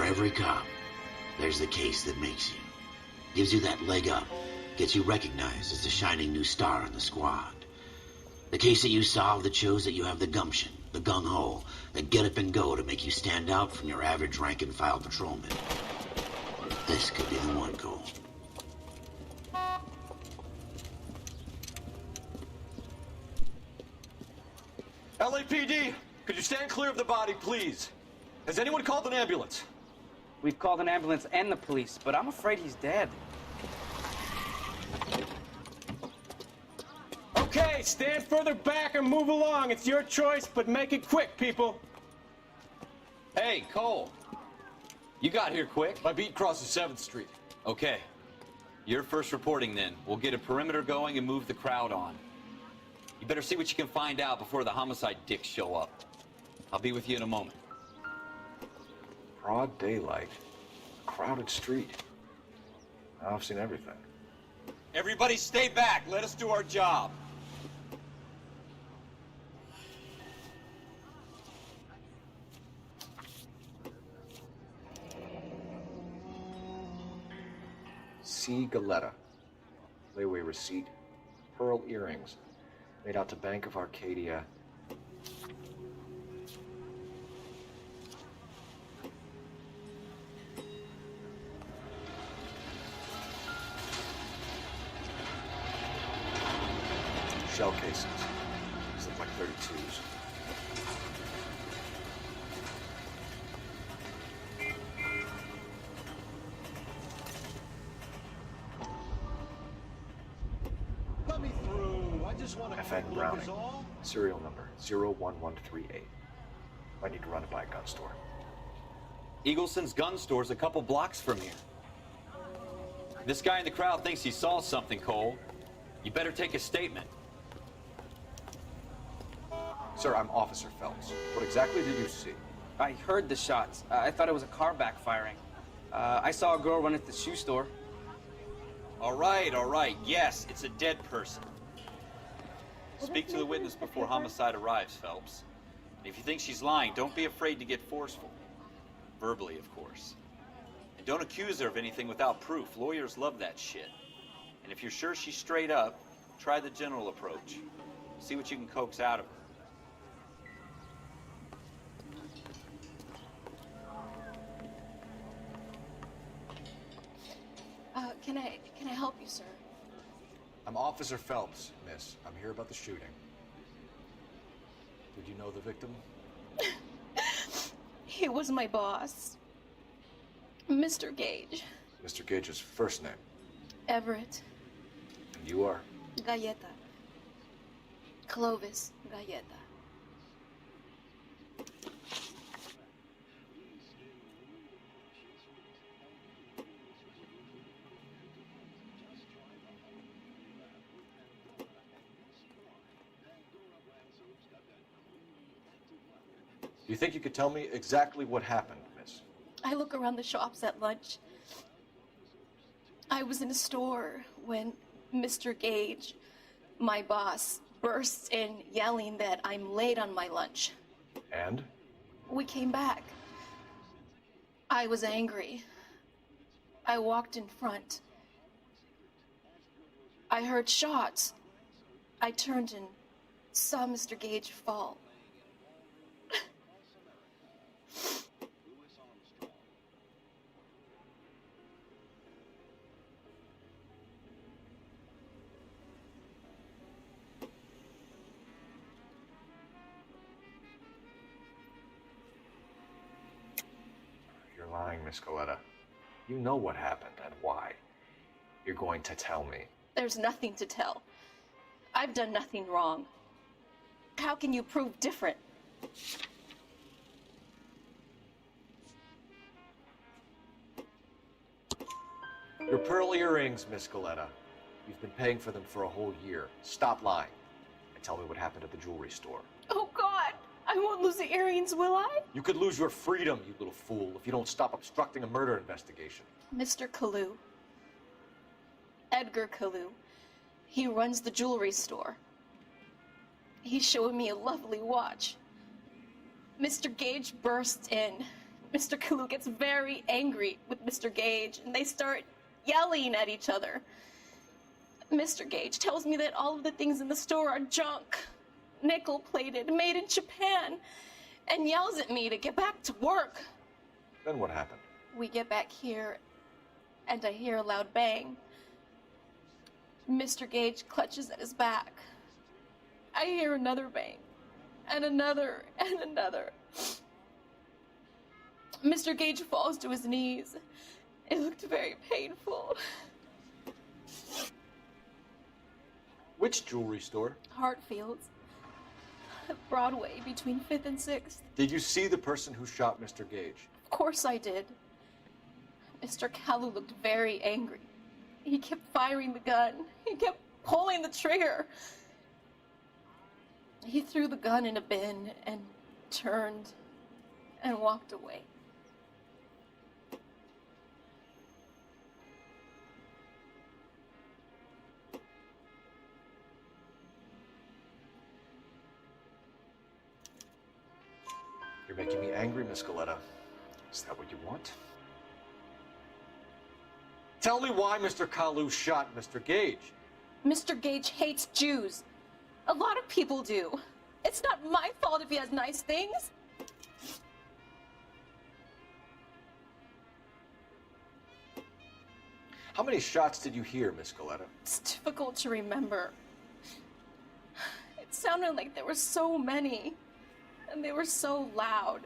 For every cop, there's the case that makes you. Gives you that leg up, gets you recognized as the shining new star in the squad. The case that you solve that shows that you have the gumption, the gung-ho, the get up and go to make you stand out from your average rank-and-file patrolman. This could be the one, Cole. LAPD, could you stand clear of the body, please? Has anyone called an ambulance? We've called an ambulance and the police, but I'm afraid he's dead. Okay, stand further back or move along. It's your choice, but make it quick, people. Hey, Cole. You got here quick. My beat crosses 7th Street. Okay. You're first reporting then. We'll get a perimeter going and move the crowd on. You better see what you can find out before the homicide dicks show up. I'll be with you in a moment. Broad daylight. Crowded street. I've seen everything. Everybody stay back. Let us do our job. C. Galetta. Layaway receipt. Pearl earrings. Made out to Bank of Arcadia. Shell casings. These look like 32s. Let me through. I just want to FN look Browning. is all. Serial number 01138. Might need to run it by a gun store. Eagleson's gun store's a couple blocks from here. This guy in the crowd thinks he saw something, Cole. You better take a statement. Sir, I'm Officer Phelps. What exactly did you see? I heard the shots. I thought it was a car backfiring. I saw a girl run at the shoe store. All right. Yes, it's a dead person. Speak to the witness before homicide arrives, Phelps. And if you think she's lying, don't be afraid to get forceful. Verbally, of course. And don't accuse her of anything without proof. Lawyers love that shit. And if you're sure she's straight up, try the general approach. See what you can coax out of her. Can I help you, sir? I'm Officer Phelps, miss. I'm here about the shooting. Did you know the victim? He was my boss, Mr. Gage. Mr. Gage's first name. Everett. And you are? Galleta. Clovis Galleta. Do you think you could tell me exactly what happened, miss? I look around the shops at lunch. I was in a store when Mr. Gage, my boss, bursts in yelling that I'm late on my lunch. And? We came back. I was angry. I walked in front. I heard shots. I turned and saw Mr. Gage fall. You're lying, Miss Galetta. You know what happened and why. You're going to tell me. There's nothing to tell. I've done nothing wrong. How can you prove different? Your pearl earrings, Miss Galetta. You've been paying for them for a whole year. Stop lying and tell me what happened at the jewelry store. Oh, God! I won't lose the earrings, will I? You could lose your freedom, you little fool, if you don't stop obstructing a murder investigation. Mr. Kalu. Edgar Kalu. He runs the jewelry store. He's showing me a lovely watch. Mr. Gage bursts in, Mr. Kalu gets very angry with Mr. Gage, and they start yelling at each other. Mr. Gage tells me that all of the things in the store are junk, nickel-plated, made in Japan, and yells at me to get back to work. Then what happened? We get back here, and I hear a loud bang. Mr. Gage clutches at his back. I hear another bang, and another, and another. Mr. Gage falls to his knees. It looked very painful. Which jewelry store? Hartfield's. Broadway, between 5th and 6th. Did you see the person who shot Mr. Gage? Of course I did. Mr. Kalu looked very angry. He kept firing the gun. He kept pulling the trigger. He threw the gun in a bin and turned and walked away. You're making me angry, Miss Goleta. Is that what you want? Tell me why Mr. Kalu shot Mr. Gage. Mr. Gage hates Jews. A lot of people do. It's not my fault if he has nice things. How many shots did you hear, Miss Goleta? It's difficult to remember. It sounded like there were so many, and they were so loud.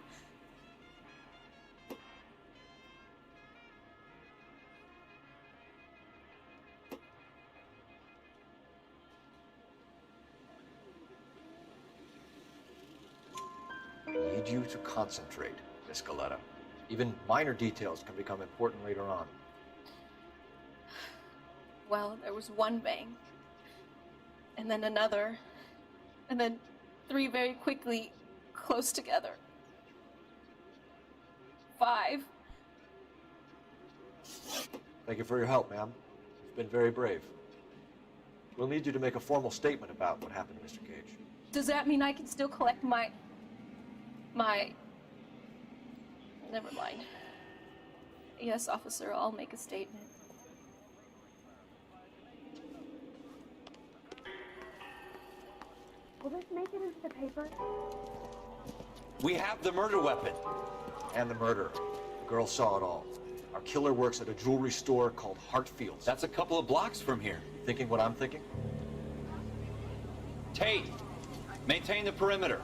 I need you to concentrate, Miss Goleta. Even minor details can become important later on. Well, there was one bang, and then another, and then 3 very quickly, close together. 5. Thank you for your help, ma'am. You've been very brave. We'll need you to make a formal statement about what happened to Mr. Gage. Does that mean I can still collect my... Never mind. Yes, officer, I'll make a statement. Will this make it into the paper? We have the murder weapon. And the murderer. The girl saw it all. Our killer works at a jewelry store called Hartfield's. That's a couple of blocks from here. Thinking what I'm thinking? Tate, maintain the perimeter.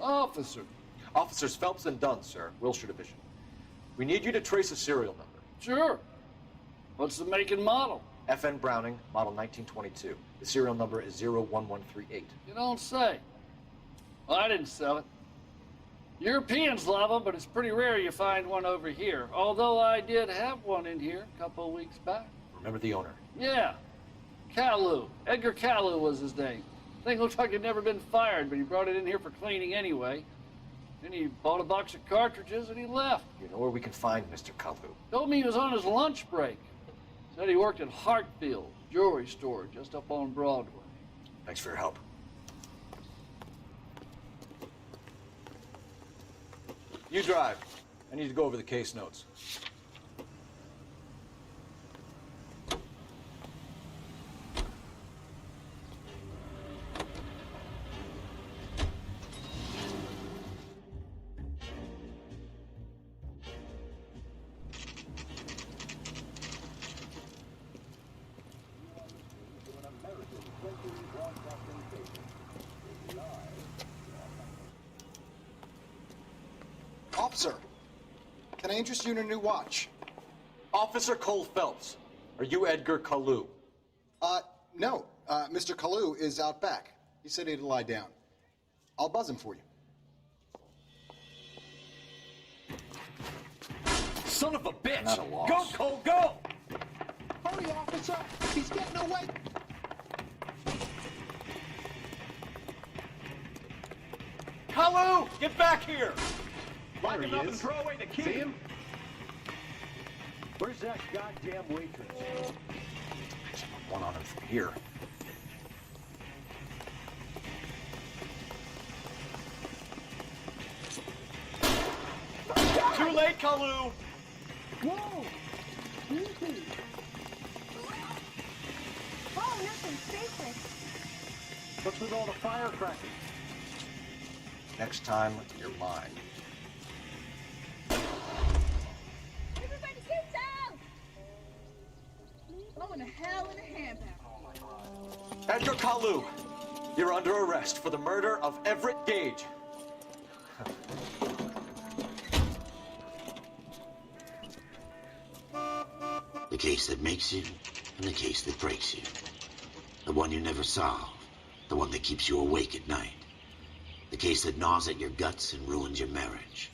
Officer. Officers Phelps and Dunn, sir. Wilshire Division. We need you to trace a serial number. Sure. What's the make and model? FN Browning, model 1922. The serial number is 01138. You don't say. Well, I didn't sell it. Europeans love them, but it's pretty rare you find one over here. Although I did have one in here a couple of weeks back. Remember the owner? Yeah. Kalu. Edgar Kalu was his name. Thing looked like it'd never been fired, but he brought it in here for cleaning anyway. Then he bought a box of cartridges and he left. You know where we can find Mr. Kalu? Told me he was on his lunch break. Said he worked at Hartfield jewelry store just up on Broadway. Thanks for your help. You drive. I need to go over the case notes. Officer, can I interest you in a new watch? Officer Cole Phelps, are you Edgar Kalu? No. Mr. Kalu is out back. He said he'd lie down. I'll buzz him for you. Son of a bitch! Not a loss. Go, Cole, go! Hurry, officer! He's getting away! Kalu, get back here! Lock him up and throw away the key. See him? Where's that goddamn waitress? One on him from here. Too late, Kalu! Whoa! Easy. Oh, nothing. Safely. What's with all the firecrackers? Next time, you're mine. Everybody get down! Blowing a hell in a handbag. Edgar Kalu, you're under arrest for the murder of Everett Gage. The case that makes you, and the case that breaks you. The one you never solve, the one that keeps you awake at night. The case that gnaws at your guts and ruins your marriage.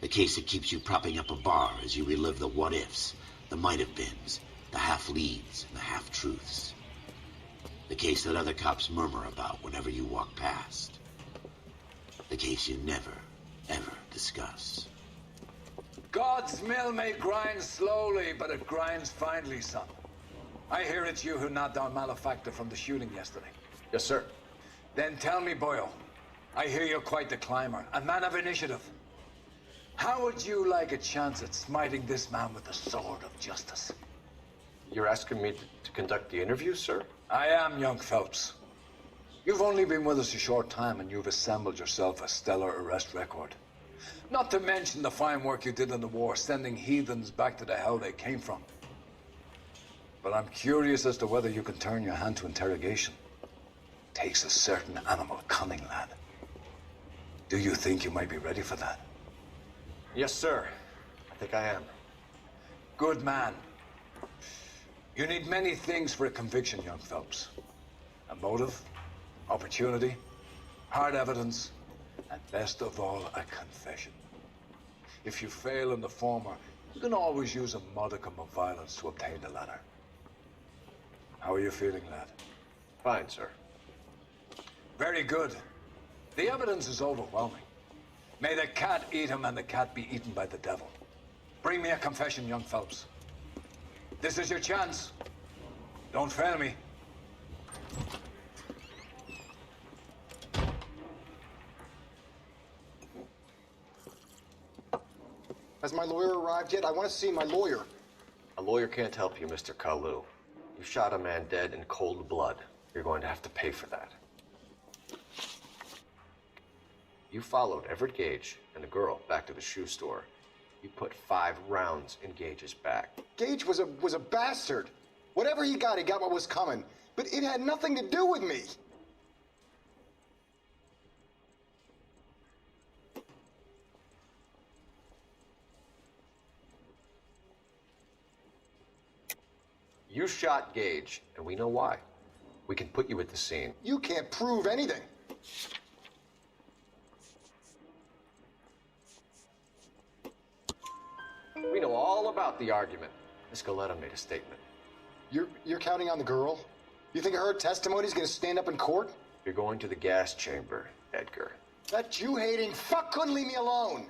The case that keeps you propping up a bar as you relive the what-ifs, the might-have-beens, the half-leads, and the half-truths. The case that other cops murmur about whenever you walk past. The case you never, ever discuss. God's mill may grind slowly, but it grinds finely, son. I hear it's you who knocked down Malefactor from the shooting yesterday. Yes, sir. Then tell me, Boyle, I hear you're quite the climber, a man of initiative. How would you like a chance at smiting this man with the sword of justice? You're asking me to conduct the interview, sir? I am, young Phelps. You've only been with us a short time, and you've assembled yourself a stellar arrest record. Not to mention the fine work you did in the war, sending heathens back to the hell they came from. But I'm curious as to whether you can turn your hand to interrogation. Takes a certain animal cunning, lad. Do you think you might be ready for that? Yes, sir. I think I am. Good man. You need many things for a conviction, young Phelps. A motive, opportunity, hard evidence, and best of all, a confession. If you fail in the former, you can always use a modicum of violence to obtain the latter. How are you feeling, lad? Fine, sir. Very good. The evidence is overwhelming. May the cat eat him and the cat be eaten by the devil. Bring me a confession, young Phelps. This is your chance. Don't fail me. Has my lawyer arrived yet? I want to see my lawyer. A lawyer can't help you, Mr. Kalu. You shot a man dead in cold blood. You're going to have to pay for that. You followed Everett Gage and the girl back to the shoe store. You put 5 rounds in Gage's back. Gage was a bastard. Whatever he got what was coming. But it had nothing to do with me. You shot Gage, and we know why. We can put you at the scene. You can't prove anything. We know all about the argument. Miss Goleta made a statement. You're counting on the girl? You think her testimony's gonna stand up in court? You're going to the gas chamber, Edgar. That Jew-hating fuck couldn't leave me alone.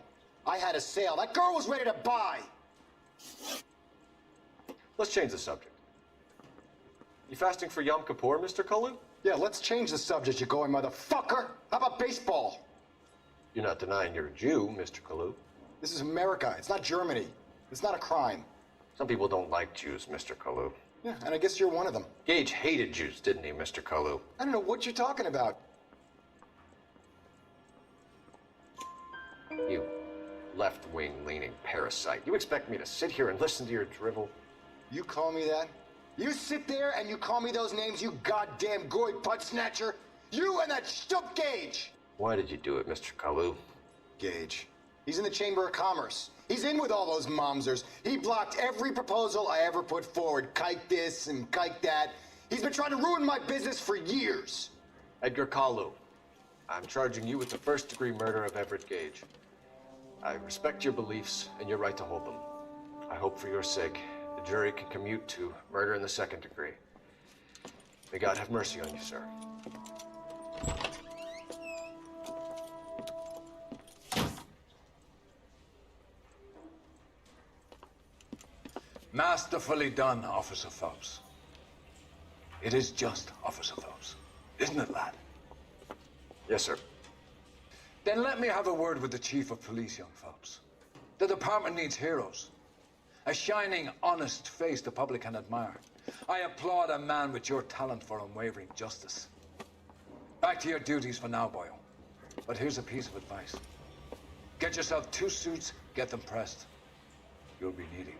I had a sale. That girl was ready to buy. Let's change the subject. You fasting for Yom Kippur, Mr. Kalu? Yeah, let's change the subject, you going motherfucker. How about baseball? You're not denying you're a Jew, Mr. Kalu. This is America. It's not Germany. It's not a crime. Some people don't like Jews, Mr. Kalu. Yeah, and I guess you're one of them. Gage hated Jews, didn't he, Mr. Kalu? I don't know what you're talking about. You left-wing leaning parasite. You expect me to sit here and listen to your drivel? You call me that? You sit there and you call me those names, you goddamn goy butt snatcher? You and that stump Gage! Why did you do it, Mr. Kalu? Gage. He's in the Chamber of Commerce. He's in with all those momsers. He blocked every proposal I ever put forward. Kike this and kike that. He's been trying to ruin my business for years. Edgar Kalu, I'm charging you with the first-degree murder of Everett Gage. I respect your beliefs and your right to hold them. I hope for your sake the jury can commute to murder in the second degree. May God have mercy on you, sir. Masterfully done, Officer Phelps. It is just, Officer Phelps. Isn't it, lad? Yes, sir. Then let me have a word with the Chief of Police, young Phelps. The department needs heroes. A shining, honest face the public can admire. I applaud a man with your talent for unwavering justice. Back to your duties for now, boyo. But here's a piece of advice. Get yourself 2 suits, get them pressed. You'll be needing